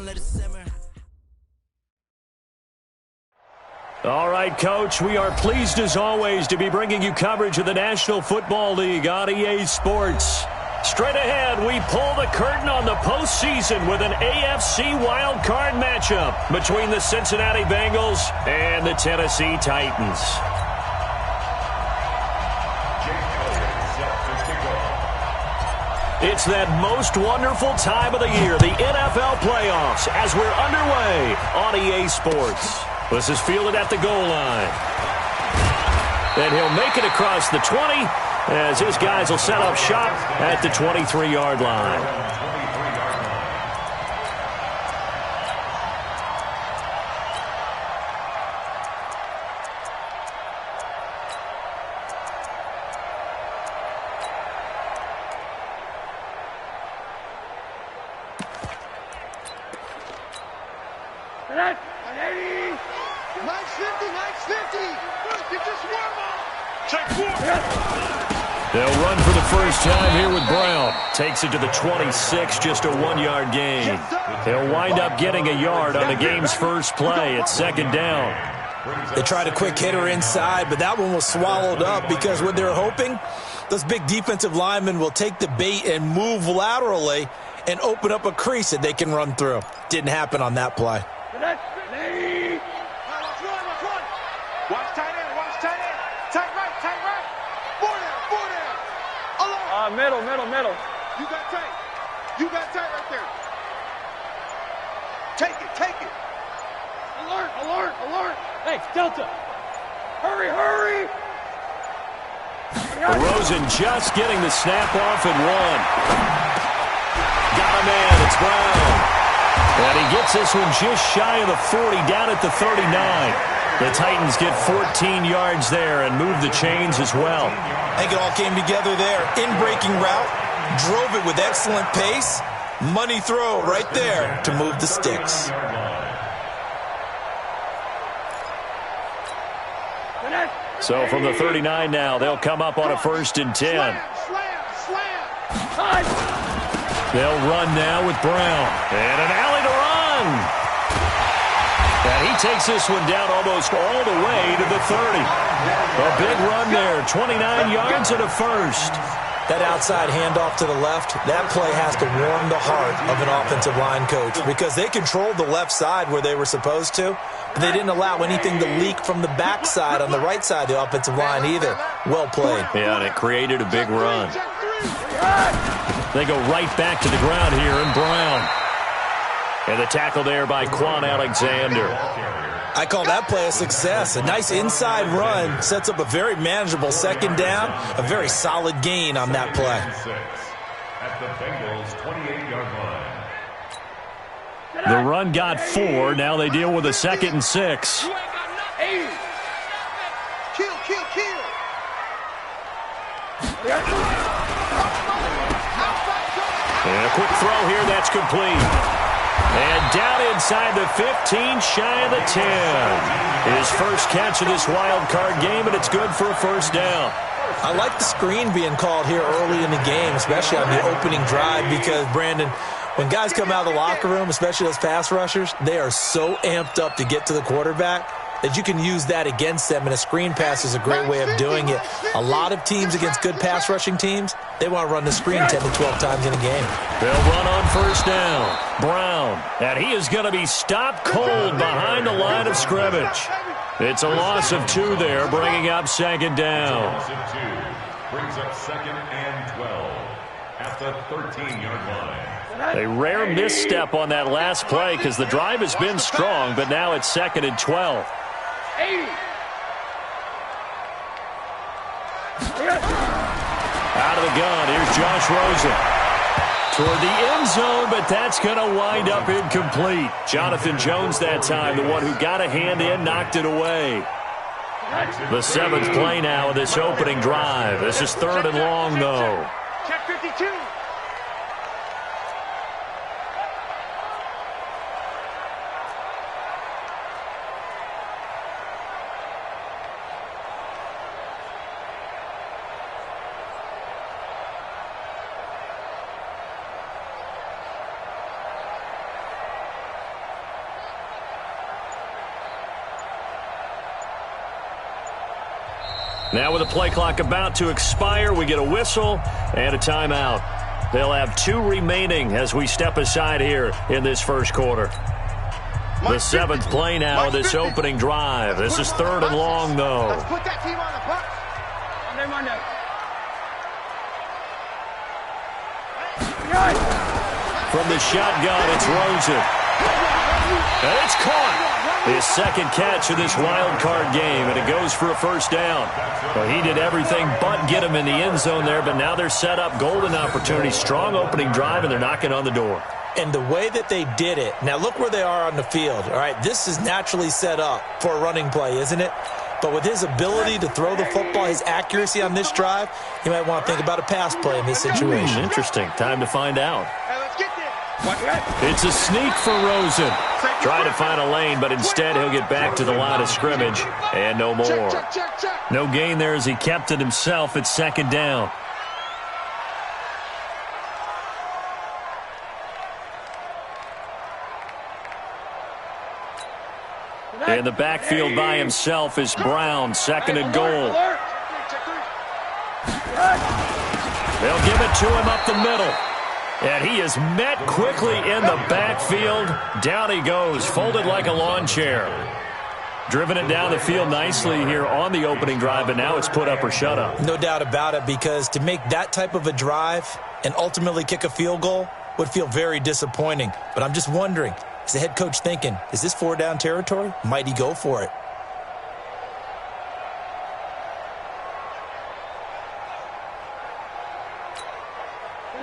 down, let it simmer. All right, Coach, we are pleased as always to be bringing you coverage of the National Football League on EA Sports. Straight ahead, we pull the curtain on the postseason with an AFC wildcard matchup between the Cincinnati Bengals and the Tennessee Titans. It's that most wonderful time of the year, the NFL playoffs, as we're underway on EA Sports. This is fielded at the goal line. And he'll make it across the 20 as his guys will set up shop at the 23-yard line. They'll run for the first time here with Brown. Takes it to the 26, just a 1-yard gain. He'll wind up getting a yard on the game's first play at second down. They tried a quick hitter inside, but that one was swallowed up because what they're hoping, those big defensive linemen will take the bait and move laterally and open up a crease that they can run through. Didn't happen on that play. Middle. You got tight right there. Take it. Alert. Hey, Delta. Hurry. Rosen just getting the snap off and one. Got a man, it's Brown. And he gets this one just shy of the 40, down at the 39. The Titans get 14 yards there and move the chains as well. I think it all came together there. In-breaking route, drove it with excellent pace. Money throw right there to move the sticks. So from the 39 now, they'll come up on a 1st and 10. They'll run now with Brown. And an alley to run. And he takes this one down almost all the way to the 30. A big run there, 29 yards and a first. That outside handoff to the left, that play has to warm the heart of an offensive line coach because they controlled the left side where they were supposed to, but they didn't allow anything to leak from the backside on the right side of the offensive line either. Well played. Yeah, and it created a big run. They go right back to the ground here, and Brown. And the tackle there by Quan Alexander. I call that play a success. A nice inside run sets up a very manageable second down, a very solid gain on that play. At the Bengals 28-yard line. The run got 4. Now they deal with a 2nd and 6. Kill. And a quick throw here, that's complete. And down inside the 15, shy of the 10. His first catch of this wild card game, and it's good for a first down. I like the screen being called here early in the game, especially on the opening drive, because, Brandon, when guys come out of the locker room, especially those pass rushers, they are so amped up to get to the quarterback that you can use that against them, and a screen pass is a great way of doing it. A lot of teams against good pass rushing teams, they want to run the screen 10 to 12 times in a game. They'll run on first down. Brown, and he is going to be stopped cold behind the line of scrimmage. It's a loss of 2 there, bringing up second down. Loss of 2 brings up 2nd and 12 at the 13-yard line. A rare misstep on that last play because the drive has been strong, but now it's 2nd and 12. Out of the gun, here's Josh Rosen. Toward the end zone, but that's going to wind up incomplete. Jonathan Jones that time, the one who got a hand in, knocked it away. The 7th play now of this opening drive. This is 3rd and long, though. Check 52. Now with the play clock about to expire, we get a whistle and a timeout. They'll have 2 remaining as we step aside here in this first quarter. The 7th play now of this opening drive. This is 3rd and long, though. Let's put that team on the box. Monday. From the shotgun, it's Rosen. And it's caught. His second catch of this wild card game, and it goes for a first down. Well, he did everything but get him in the end zone there, but now they're set up. Golden opportunity, strong opening drive, and they're knocking on the door. And the way that they did it, now look where they are on the field. All right, this is naturally set up for a running play, isn't it? But with his ability to throw the football, his accuracy on this drive, you might want to think about a pass play in this situation. Interesting. Time to find out. Hey, let's get this. It's a sneak for Rosen. Trying to find a lane, but instead he'll get back to the line of scrimmage and no more. Check. No gain there as he kept it himself at 2nd down. In the backfield by himself is Brown, 2nd and goal. They'll give it to him up the middle. And he is met quickly in the backfield. Down he goes, folded like a lawn chair. Driven it down the field nicely here on the opening drive, but now it's put up or shut up. No doubt about it, because to make that type of a drive and ultimately kick a field goal would feel very disappointing. But I'm just wondering, is the head coach thinking, is this 4-down territory? Might he go for it?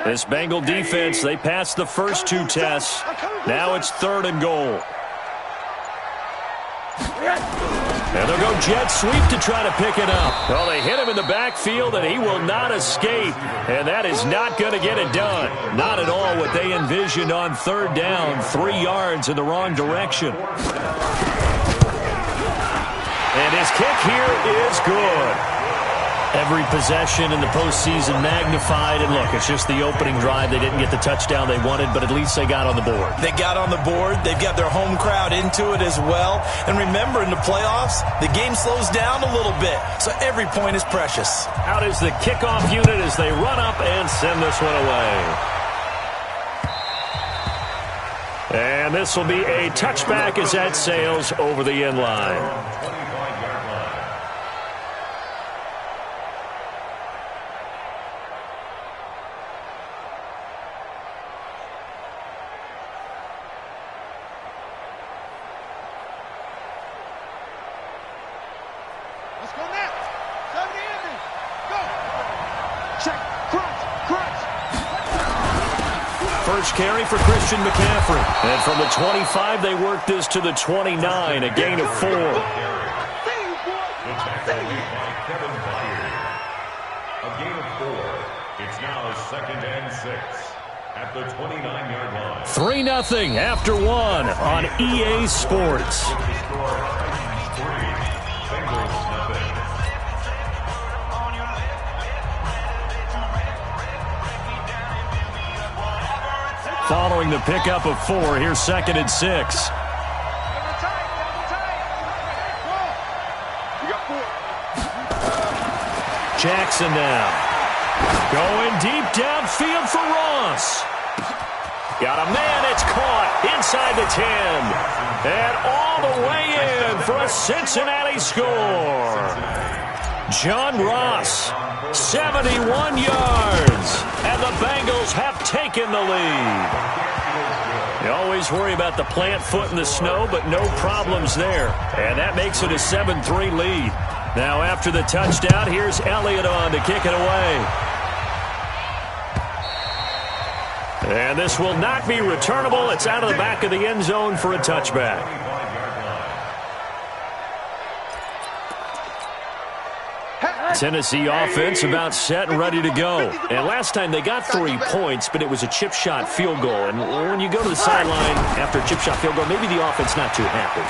This Bengal defense, they passed the first 2 tests. Now it's 3rd and goal. And they'll go jet sweep to try to pick it up. Well, they hit him in the backfield, and he will not escape. And that is not going to get it done. Not at all what they envisioned on 3rd down. 3 yards in the wrong direction. And his kick here is good. Every possession in the postseason magnified. And look, it's just the opening drive. They didn't get the touchdown they wanted, but at least they got on the board. They got on the board. They've got their home crowd into it as well. And remember, in the playoffs, the game slows down a little bit. So every point is precious. Out is the kickoff unit as they run up and send this one away. And this will be a touchback as that sails over the end line. Let's go now. 70 Andy. Go. Check. Crunch. First carry for Christian McCaffrey. And from the 25, they work this to the 29, a gain of 4. A gain of 4. It's now 2nd and 6 at the 29-yard line. 3-0 after 1 on EA Sports. Following the pickup of 4, here's 2nd and 6. Jackson now. Going deep downfield for Ross. Got a man, it's caught inside the 10. And all the way in for a Cincinnati score. John Ross, 71 yards. And the Bengals have taken the lead. You always worry about the plant foot in the snow, but no problems there. And that makes it a 7-3 lead. Now after the touchdown, here's Elliott on to kick it away. And this will not be returnable. It's out of the back of the end zone for a touchback. Tennessee offense about set and ready to go. And last time they got 3 points, but it was a chip shot field goal. And when you go to the sideline after a chip shot field goal, maybe the offense not too happy.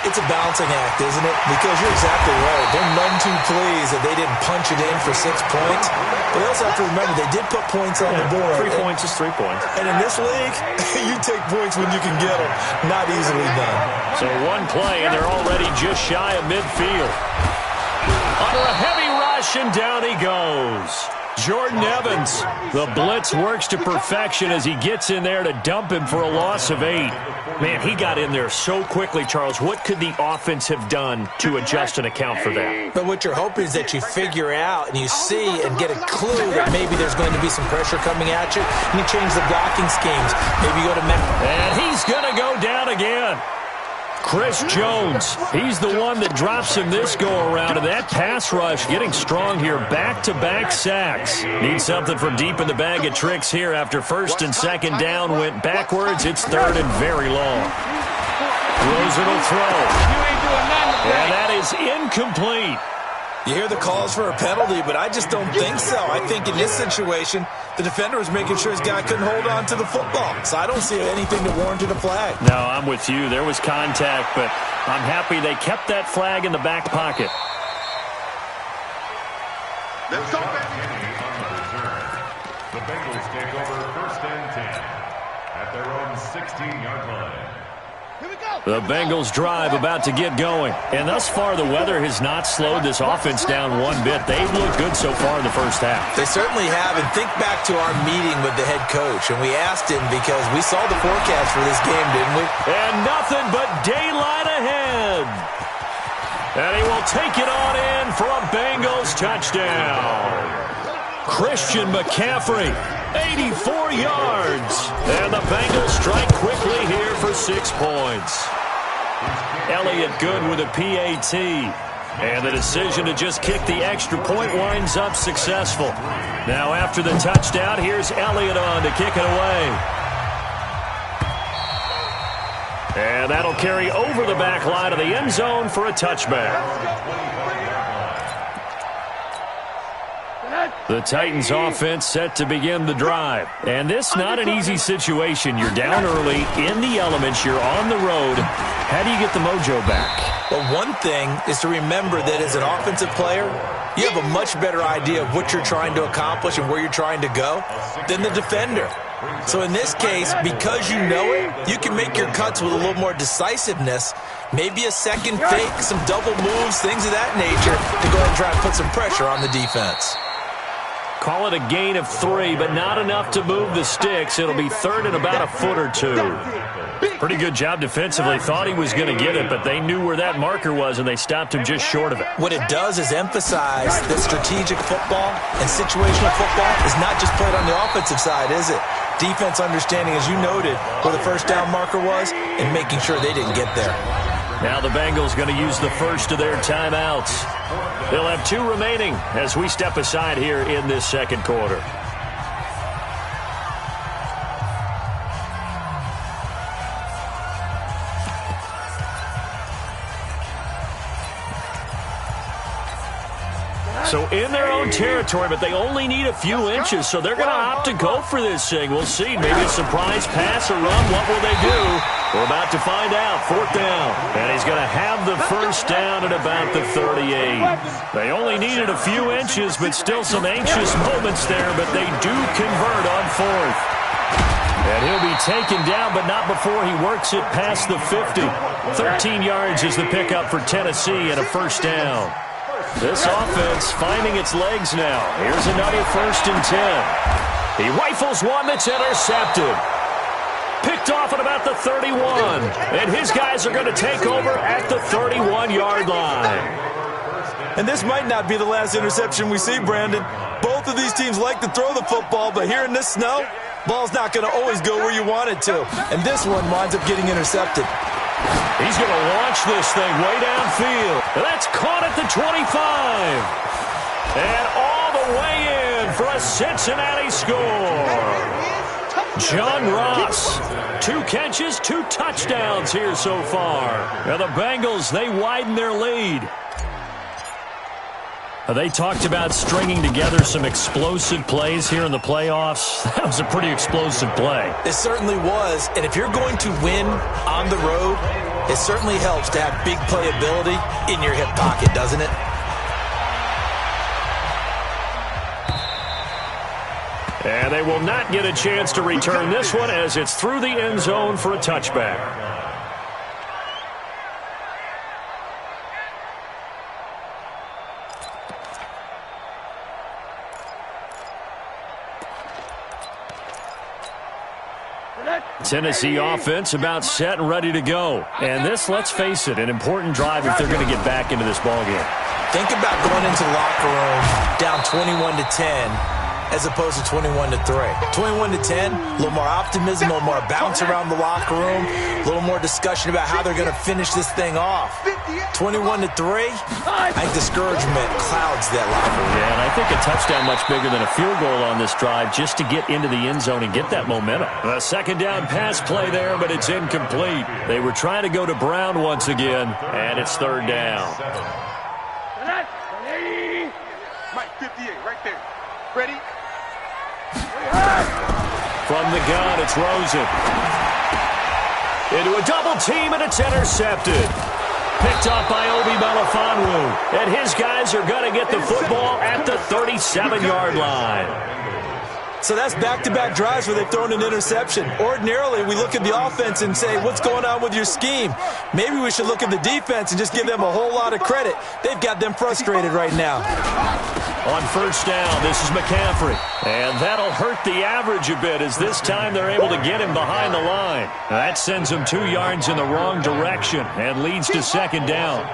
It's a balancing act, isn't it? Because you're exactly right. They're none too pleased that they didn't punch it in for 6 points. But they also have to remember they did put points on the board. 3 points is 3 points. And in this league, you take points when you can get them. Not easily done. So one play, and they're already just shy of midfield. Under a heavy ride rush, and down he goes. Jordan Evans, the blitz works to perfection as he gets in there to dump him for a loss of 8. Man, he got in there so quickly, Charles. What could the offense have done to adjust and account for that? But what you're hoping is that you figure out and you see and get a clue that maybe there's going to be some pressure coming at you, and you change the blocking schemes. Maybe you go to And he's going to go down again. Chris Jones, he's the one that drops him this go-around, and that pass rush getting strong here. Back-to-back sacks. Need something from deep in the bag of tricks here after first and second down went backwards. It's third and very long. Rosen will throw. And that is incomplete. You hear the calls for a penalty, but I just don't think so. I think in this situation, the defender was making sure his guy couldn't hold on to the football. So I don't see anything that warranted a flag. No, I'm with you. There was contact, but I'm happy they kept that flag in the back pocket. Let's go, baby. The Bengals take over first and 10 at their own 16-yard line. The Bengals drive about to get going. And thus far, the weather has not slowed this offense down one bit. They've looked good so far in the first half. They certainly have. And think back to our meeting with the head coach. And we asked him because we saw the forecast for this game, didn't we? And nothing but daylight ahead. And he will take it on in for a Bengals touchdown. Christian McCaffrey, 84 yards. And the Bengals strike quickly here for 6 points. Elliott good with a PAT. And the decision to just kick the extra point winds up successful. Now after the touchdown, here's Elliott on to kick it away. And that'll carry over the back line of the end zone for a touchback. The Titans offense set to begin the drive. And this not an easy situation. You're down early, in the elements, you're on the road. How do you get the mojo back? Well, one thing is to remember that as an offensive player, you have a much better idea of what you're trying to accomplish and where you're trying to go than the defender. So in this case, because you know it, you can make your cuts with a little more decisiveness. Maybe a second fake, some double moves, things of that nature to go ahead and try and put some pressure on the defense. Call it a gain of 3, but not enough to move the sticks. It'll be third and about a foot or 2. Pretty good job defensively. Thought he was going to get it, but they knew where that marker was, and they stopped him just short of it. What it does is emphasize that strategic football and situational football is not just played on the offensive side, is it? Defense understanding, as you noted, where the first down marker was and making sure they didn't get there. Now the Bengals going to use the first of their timeouts. They'll have 2 remaining as we step aside here in this second quarter. So in their own territory, but they only need a few inches, so they're going to opt to go for this thing. We'll see. Maybe a surprise pass or run. What will they do? We're about to find out. 4th down. And he's going to have the first down at about the 38. They only needed a few inches, but still some anxious moments there, but they do convert on 4th. And he'll be taken down, but not before he works it past the 50. 13 yards is the pickup for Tennessee and a first down. This offense finding its legs now. Here's another 1st and 10. He rifles one that's intercepted. Picked off at about the 31. And his guys are going to take over at the 31-yard line. And this might not be the last interception we see, Brandon. Both of these teams like to throw the football, but here in this snow, ball's not going to always go where you want it to. And this one winds up getting intercepted. He's going to launch this thing way downfield. And that's caught at the 25. And all the way in for a Cincinnati score. John Ross, 2 catches, 2 touchdowns here so far. Now the Bengals, they widen their lead. They talked about stringing together some explosive plays here in the playoffs. That was a pretty explosive play. It certainly was. And if you're going to win on the road, it certainly helps to have big playability in your hip pocket, doesn't it? And they will not get a chance to return this one as it's through the end zone for a touchback. Tennessee offense about set and ready to go. And this, let's face it, an important drive if they're going to get back into this ballgame. Think about going into the locker room down 21-10 as opposed to 21-3. 21-10, a little more optimism, a little more bounce around the locker room, a little more discussion about how they're going to finish this thing off. 21-3, I think discouragement clouds that locker room. Yeah, and I think a touchdown much bigger than a field goal on this drive just to get into the end zone and get that momentum. A second down pass play there, but it's incomplete. They were trying to go to Brown once again, and it's third down. Mike, 58, right there. Ready? From the gun, it's Rosen. Into a double team, and it's intercepted. Picked up by Obi Melifonwu. And his guys are going to get the football at the 37-yard line. So that's back-to-back drives where they've thrown an interception. Ordinarily, we look at the offense and say, what's going on with your scheme? Maybe we should look at the defense and just give them a whole lot of credit. They've got them frustrated right now. On first down, this is McCaffrey. And that'll hurt the average a bit as this time they're able to get him behind the line. That sends him 2 yards in the wrong direction and leads to second down.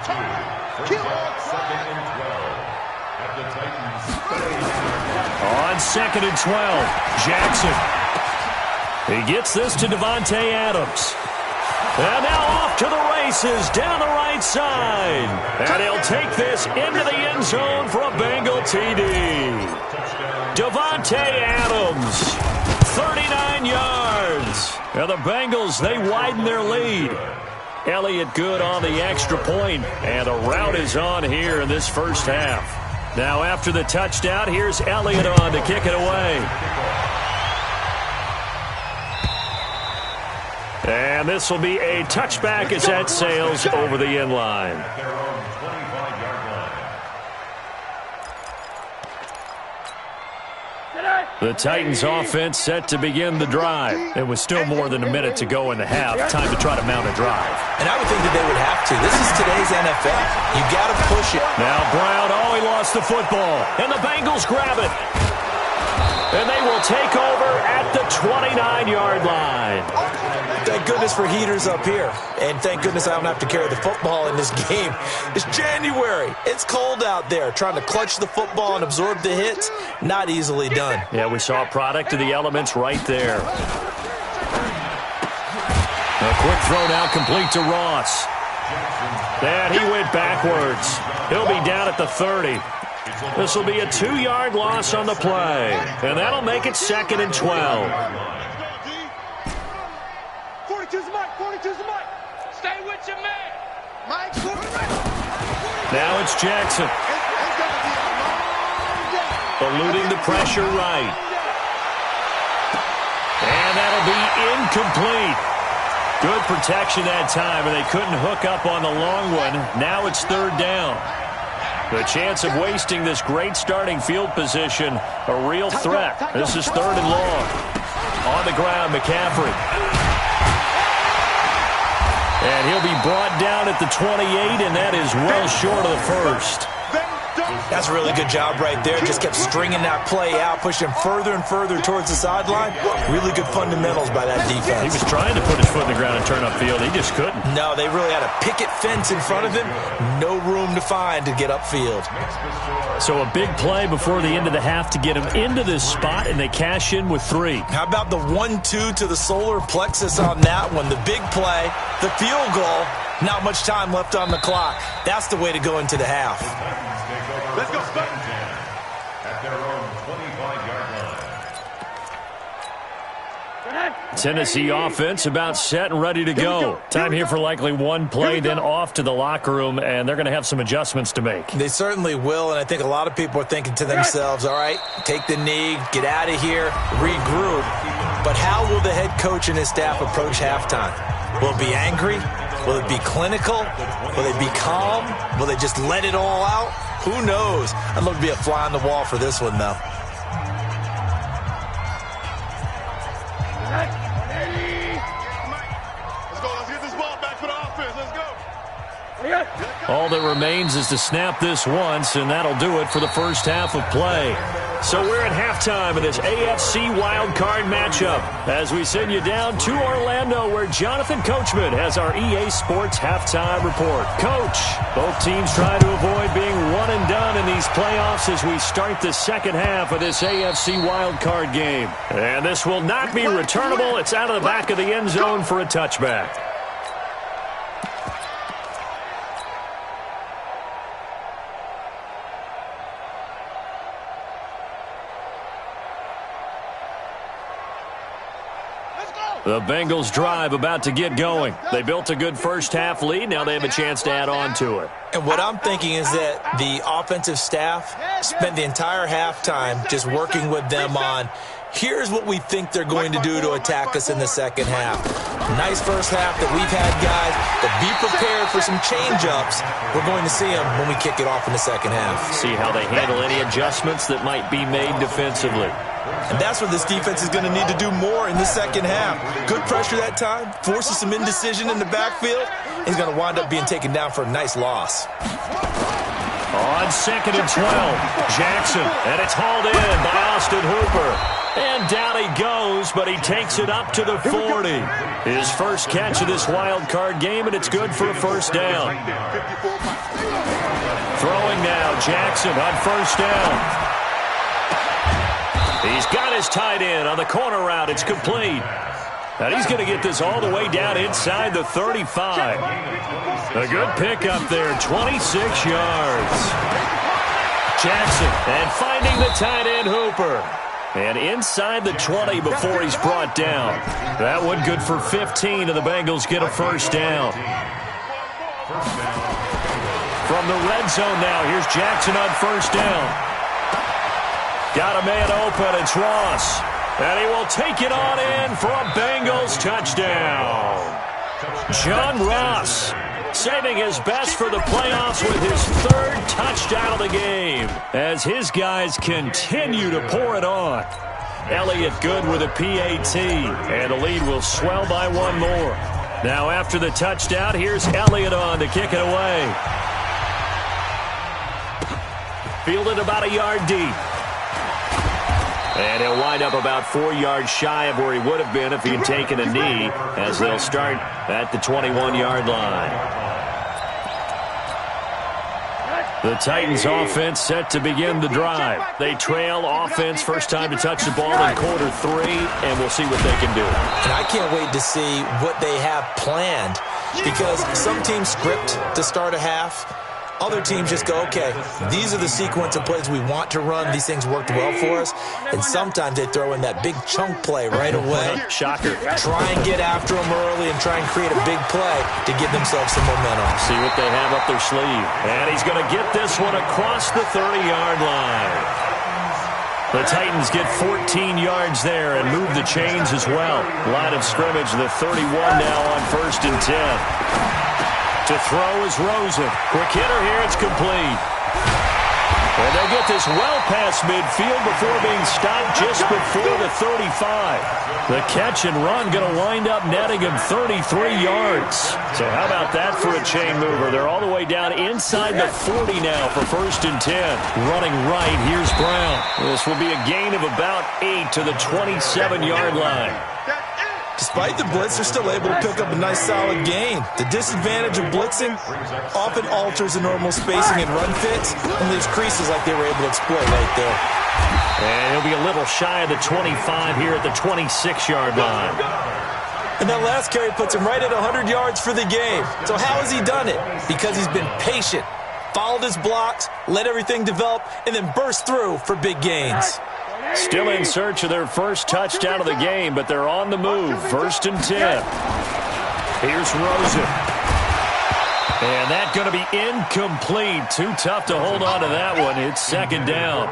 On second and 12, Jackson. He gets this to Devontae Adams. And now off to the races down the right side. And he'll take this into the end zone for a Bengal TD. Devontae Adams, 39 yards. And the Bengals, they widen their lead. Elliott good on the extra point, and a rout is on here in this first half. Now after the touchdown, here's Elliott on to kick it away. And this will be a touchback as that sails over the end line. The Titans offense set to begin the drive. It was still more than a minute to go in the half. Time to try to mount a drive. And I would think that they would have to. This is today's NFL. You got to push it. Now Brown, he lost the football. And the Bengals grab it. And they will take over at the 29-yard line. Thank goodness for heaters up here. And thank goodness I don't have to carry the football in this game. It's January. It's cold out there. Trying to clutch the football and absorb the hits, not easily done. Yeah, we saw a product of the elements right there. A quick throw now complete to Ross. And he went backwards. He'll be down at the 30. This will be a 2-yard loss on the play. And that'll make it second and 12. 42's Mike, 42's Mike. Stay with your man. Mike, now it's Jackson. Eluding the pressure right. And that'll be incomplete. Good protection that time, and they couldn't hook up on the long one. Now it's third down. The chance of wasting this great starting field position, a real threat. This is third and long. On the ground, McCaffrey. And he'll be brought down at the 28, and that is well short of the first. That's a really good job right there. Just kept stringing that play out, pushing further and further towards the sideline. Really good fundamentals by that defense. He was trying to put his foot in the ground and turn upfield. He just couldn't. No, they really had a picket fence in front of him. No room to find to get upfield. So a big play before the end of the half to get him into this spot, and they cash in with 3. How about the 1-2 to the solar plexus on that one? The big play, the field goal, not much time left on the clock. That's the way to go into the half. Let's go. At their own 25-yard line. Tennessee offense about set and ready to go. Time here for likely one play, then off to the locker room, and they're going to have some adjustments to make. They certainly will, and I think a lot of people are thinking to themselves, all right, take the knee, get out of here, regroup. But how will the head coach and his staff approach halftime? Will it be angry? Will it be clinical? Will they be calm? Will they just let it all out? Who knows? I'd love to be a fly on the wall for this one, though. Let's go. Let's get this ball back for the offense. Let's go. All that remains is to snap this once, and that'll do it for the first half of play. So we're at halftime of this AFC wildcard matchup as we send you down to Orlando where Jonathan Coachman has our EA Sports halftime report. Coach, both teams try to avoid being one and done in these playoffs as we start the second half of this AFC wildcard game. And this will not be returnable. It's out of the back of the end zone for a touchback. The Bengals drive about to get going. They built a good first-half lead. Now they have a chance to add on to it. And what I'm thinking is that the offensive staff spent the entire halftime just working with them on, here's what we think they're going to do to attack us in the second half. Nice first half that we've had, guys, but be prepared for some change-ups. We're going to see them when we kick it off in the second half. See how they handle any adjustments that might be made defensively. And that's what this defense is going to need to do more in the second half. Good pressure that time, forces some indecision in the backfield. He's going to wind up being taken down for a nice loss. On 2nd and 12, Jackson, and it's hauled in by Austin Hooper. And down he goes, but he takes it up to the 40. His first catch of this wild card game, and it's good for a first down. Throwing now, Jackson on first down. He's got his tight end on the corner route. It's complete. And he's going to get this all the way down inside the 35. A good pickup there, 26 yards. Jackson, and finding the tight end Hooper. And inside the 20 before he's brought down. That one good for 15, and the Bengals get a first down. From the red zone now, here's Jackson on first down. Got a man open, it's Ross. And he will take it on in for a Bengals touchdown. John Ross saving his best for the playoffs with his third touchdown of the game as his guys continue to pour it on. Elliott good with a PAT, and the lead will swell by one more. Now after the touchdown, here's Elliott on to kick it away. Fielded about a yard deep. And he'll wind up about 4 yards shy of where he would have been if he had taken a knee, as they'll start at the 21-yard line. The Titans offense set to begin the drive. They trail offense first time to touch the ball in quarter 3, and we'll see what they can do. And I can't wait to see what they have planned, because some teams script to start a half. Other teams just go, okay, these are the sequence of plays we want to run. These things worked well for us. And sometimes they throw in that big chunk play right away. Shocker. Try and get after them early and try and create a big play to give themselves some momentum. See what they have up their sleeve. And he's going to get this one across the 30-yard line. The Titans get 14 yards there and move the chains as well. Line of scrimmage, the 31 now on 1st and 10. To throw is Rosen. Quick hitter here, it's complete. And they get this well past midfield before being stopped just before the 35. The catch and run going to wind up netting him 33 yards. So how about that for a chain mover? They're all the way down inside the 40 now for 1st and 10. Running right, here's Brown. This will be a gain of about 8 to the 27-yard line. Despite the blitz, they're still able to pick up a nice solid gain. The disadvantage of blitzing often alters the normal spacing and run fits and leaves creases like they were able to exploit right there. And he'll be a little shy of the 25 here at the 26-yard line. And that last carry puts him right at 100 yards for the game. So how has he done it? Because he's been patient, followed his blocks, let everything develop, and then burst through for big gains. Still in search of their first touchdown of the game, but they're on the move. 1st and 10. Here's Rosen. And that's going to be incomplete. Too tough to hold on to that one. It's 2nd down.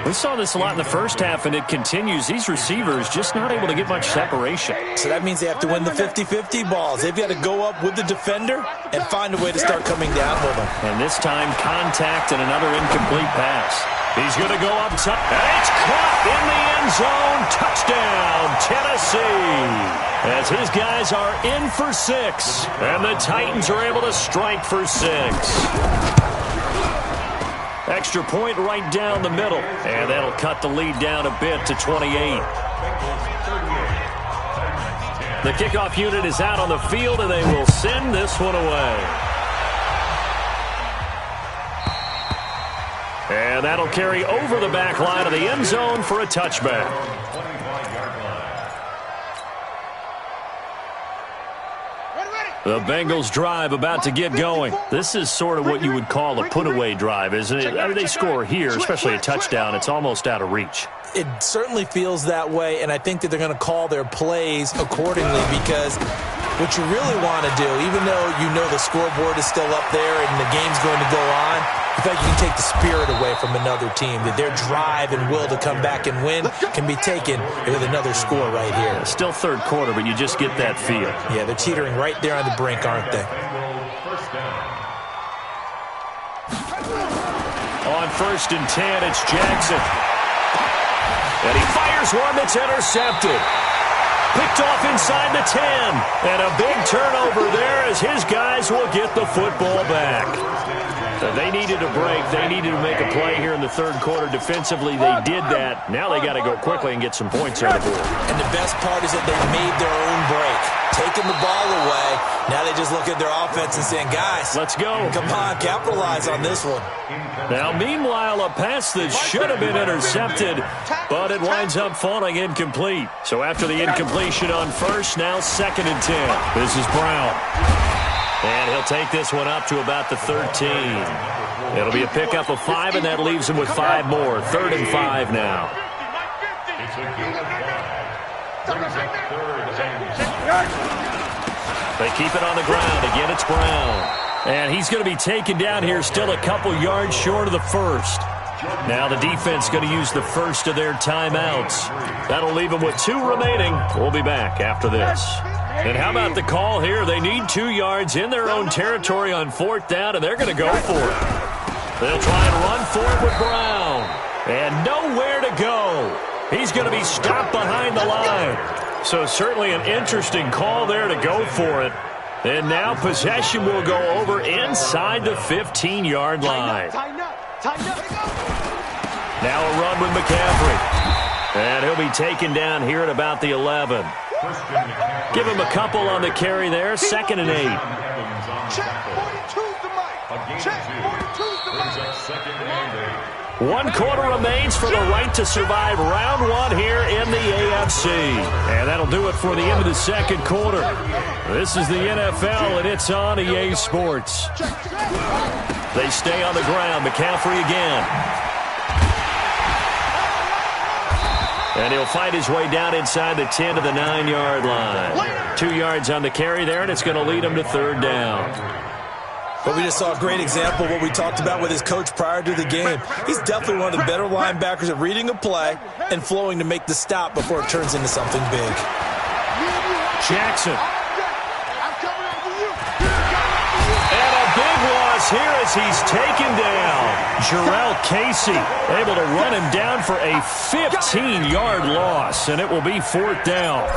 We saw this a lot in the first half, and it continues. These receivers just not able to get much separation. So that means they have to win the 50-50 balls. They've got to go up with the defender and find a way to start coming down with them. And this time, contact and another incomplete pass. He's going to go up top, and it's caught in the end zone. Touchdown, Tennessee. As his guys are in for 6, and the Titans are able to strike for 6. Extra point right down the middle. And that'll cut the lead down a bit to 28. The kickoff unit is out on the field, and they will send this one away. And that'll carry over the back line of the end zone for a touchback. The Bengals drive about to get going. This is sort of what you would call a put-away drive, isn't it? I mean, they score here, especially a touchdown. It's almost out of reach. It certainly feels that way, and I think that they're going to call their plays accordingly because what you really want to do, even though you know the scoreboard is still up there and the game's going to go on, in fact, you can take the spirit away from another team, that their drive and will to come back and win can be taken with another score right here. Still third quarter, but you just get that feel. Yeah, they're teetering right there on the brink, aren't they? On 1st and 10, it's Jackson. And he fires one that's intercepted. Picked off inside the 10. And a big turnover there as his guys will get the football back. So they needed a break. They needed to make a play here in the third quarter. Defensively, they did that. Now they got to go quickly and get some points on the board. And the best part is that they made their own break. Taking the ball away. Now they just look at their offense and saying, guys, let's go. Come on, capitalize on this one. Now, meanwhile, a pass that should have been intercepted, but it winds up falling incomplete. So after the incompletion on first, now 2nd and 10. This is Brown. And he'll take this one up to about the 13. It'll be a pickup of 5, and that leaves him with 5 more. 3rd and 5 now. It's a gain of 5. Brings up 3rd and 6. They keep it on the ground. Again, it's Brown. And he's going to be taken down here still a couple yards short of the first. Now the defense going to use the first of their timeouts. That'll leave them with 2 remaining. We'll be back after this. And how about the call here? They need 2 yards in their own territory on 4th down, and they're going to go for it. They'll try and run for it with Brown. And nowhere to go. He's going to be stopped behind the line. So certainly an interesting call there to go for it. And now possession will go over inside the 15-yard line. Now a run with McCaffrey. And he'll be taken down here at about the 11. Give him a couple on the carry there. 2nd and 8. Check 42's the mic. 1 quarter remains for the right to survive round 1 here in the AFC. And that'll do it for the end of the 2nd quarter. This is the NFL, and it's on EA Sports. They stay on the ground. McCaffrey again. And he'll fight his way down inside the 10 to the 9-yard line. 2 yards on the carry there, and it's going to lead him to 3rd down. But we just saw a great example of what we talked about with his coach prior to the game. He's definitely one of the better linebackers at reading a play and flowing to make the stop before it turns into something big. Jackson. And a big loss here as he's taken down. Jarrell Casey able to run him down for a 15-yard loss, and it will be 4th down.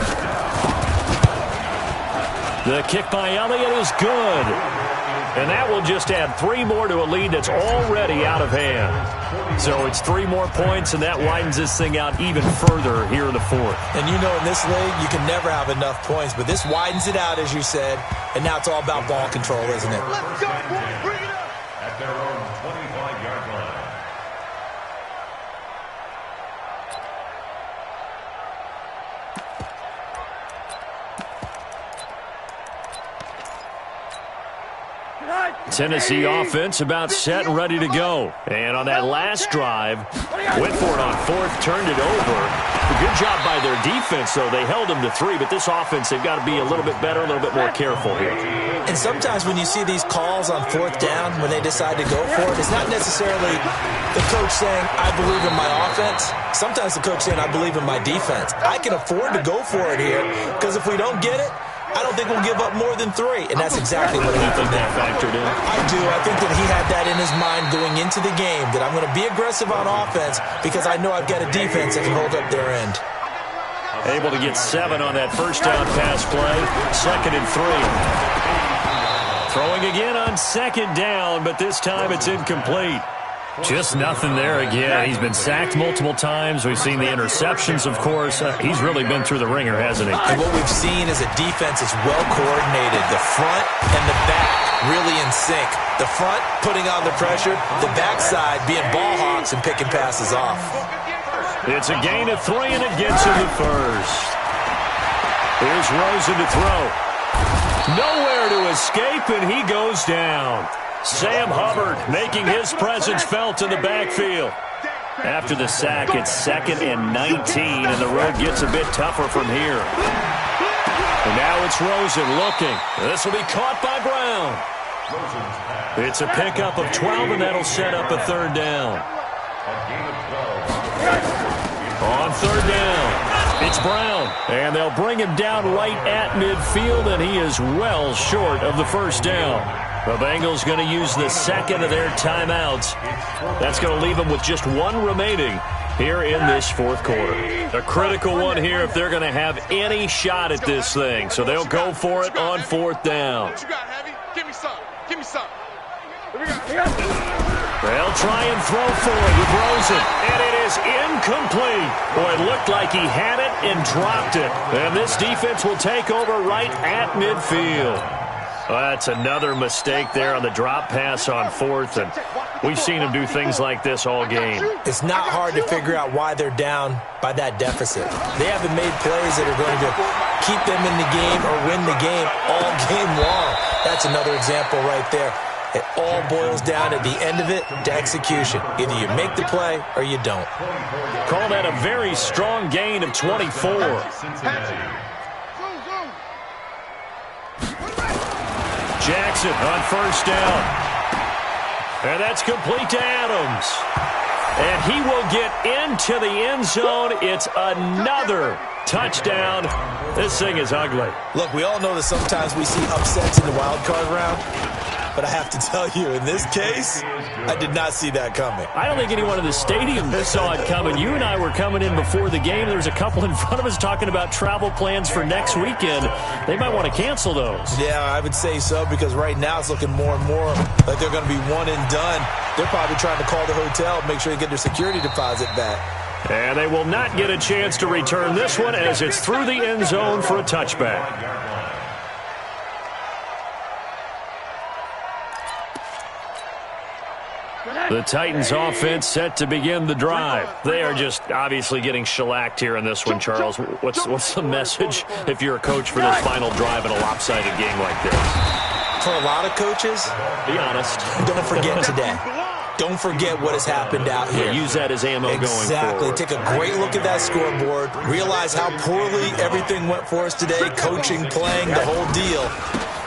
The kick by Elliott is good. And that will just add 3 more to a lead that's already out of hand. So it's 3 more points, and that widens this thing out even further here in the 4th. And you know in this league, you can never have enough points, but this widens it out, as you said, and now it's all about ball control, isn't it? Let's go, boy. Bring it up. At their own 25-yard line. Tennessee offense about set and ready to go. And on that last drive, went for it on 4th, turned it over. A good job by their defense, though. They held them to 3, but this offense, they've got to be a little bit better, a little bit more careful here. And sometimes when you see these calls on 4th down, when they decide to go for it, it's not necessarily the coach saying, I believe in my offense. Sometimes the coach saying, I believe in my defense. I can afford to go for it here, because if we don't get it, I don't think we'll give up more than 3, and that's exactly what happened there. Factored in. I do. I think that he had that in his mind going into the game, that I'm going to be aggressive on offense because I know I've got a defense that can hold up their end. Able to get 7 on that first down pass play. 2nd and 3. Throwing again on 2nd down, but this time it's incomplete. Just nothing there again. He's been sacked multiple times. We've seen the interceptions, of course. He's really been through the ringer, hasn't he? And what we've seen is a defense is well coordinated. The front and the back really in sync. The front putting on the pressure, the backside being ball hawks and picking passes off. It's a gain of 3, and it gets him the first. Here's Rosen to throw. Nowhere to escape, and he goes down. Sam Hubbard making his presence felt in the backfield. After the sack, it's 2nd and 19, and the road gets a bit tougher from here. And now it's Rosen looking. This will be caught by Brown. It's a pickup of 12, and that'll set up a 3rd down. On 3rd down, it's Brown, and they'll bring him down right at midfield, and he is well short of the 1st down. The Bengals going to use the 2nd of their timeouts. That's going to leave them with just 1 remaining here in this 4th quarter. A critical one here if they're going to have any shot at this thing. So they'll go for it on 4th down. What you got, Heavy? Give me some. Give me some. They'll try and throw forward with Rosen, and it is incomplete. Boy, it looked like he had it and dropped it. And this defense will take over right at midfield. That's another mistake there on the drop pass on 4th, and we've seen him do things like this all game. It's not hard to figure out why they're down by that deficit. They haven't made plays that are going to keep them in the game or win the game all game long. That's another example right there. It all boils down at the end of it to execution. Either you make the play or you don't. Call that a very strong gain of 24. Jackson on 1st down. And that's complete to Adams. And he will get into the end zone. It's another touchdown. This thing is ugly. Look, we all know that sometimes we see upsets in the wild card round. But I have to tell you, in this case, I did not see that coming. I don't think anyone in the stadium saw it coming. You and I were coming in before the game. There was a couple in front of us talking about travel plans for next weekend. They might want to cancel those. Yeah, I would say so, because right now it's looking more and more like they're going to be one and done. They're probably trying to call the hotel, make sure they get their security deposit back. And they will not get a chance to return this one as it's through the end zone for a touchback. The Titans offense set to begin the drive. They are just obviously getting shellacked here in this one, Charles. What's the message if you're a coach for this final drive in a lopsided game like this? For a lot of coaches, be honest. Don't forget today. Don't forget what has happened out here. Yeah, use that as ammo going forward. Exactly. Take a great look at that scoreboard. Realize how poorly everything went for us today. Coaching, playing, the whole deal.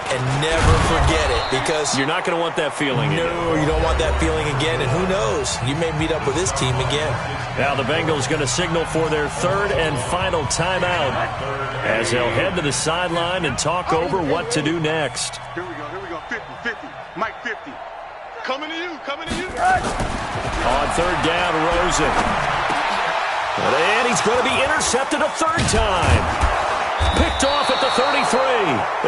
And never forget it, because you're not going to want that feeling again. No, you don't want that feeling again, and who knows? You may meet up with this team again. Now the Bengals going to signal for their 3rd and final timeout as they'll head to the sideline and talk over what to do next. Here we go, 50, Mike 50. Coming to you. On 3rd down, Rosen. And he's going to be intercepted a 3rd time. Picked off at the 33.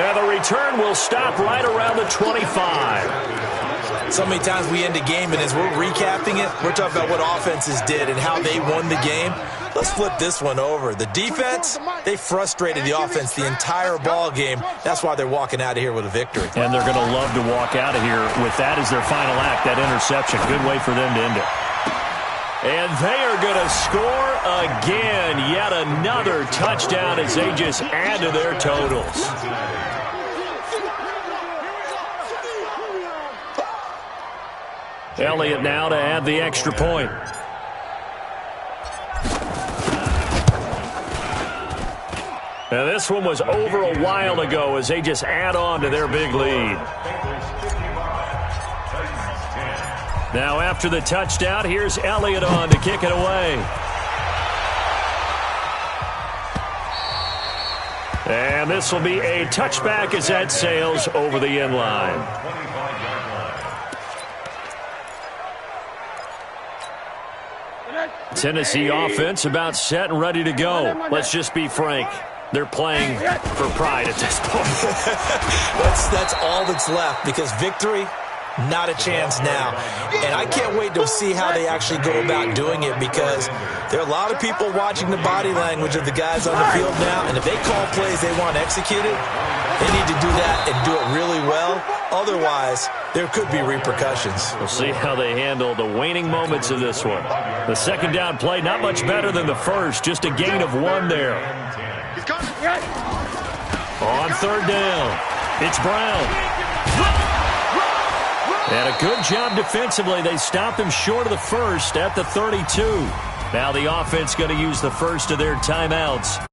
And the return will stop right around the 25. So many times we end a game, and as we're recapping it, we're talking about what offenses did and how they won the game. Let's flip this one over. The defense, they frustrated the offense the entire ball game. That's why they're walking out of here with a victory. And they're going to love to walk out of here with that as their final act, that interception. Good way for them to end it. And they are going to score again. Yet another touchdown as they just add to their totals. Elliott now to add the extra point. Now this one was over a while ago as they just add on to their big lead. Now after the touchdown, here's Elliott on to kick it away. And this will be a touchback as that sails over the end line. Tennessee offense about set and ready to go. Let's just be frank. They're playing for pride at this point. That's all that's left, because victory Not a chance now. And I can't wait to see how they actually go about doing it, because there are a lot of people watching the body language of the guys on the field now, and if they call plays they want executed, they need to do that and do it really well. Otherwise, there could be repercussions. We'll see how they handle the waning moments of this one. The second down play, not much better than the first, just a gain of 1 there. On third down, it's Brown. And a good job defensively. They stopped him short of the first at the 32. Now the offense going to use the first of their timeouts.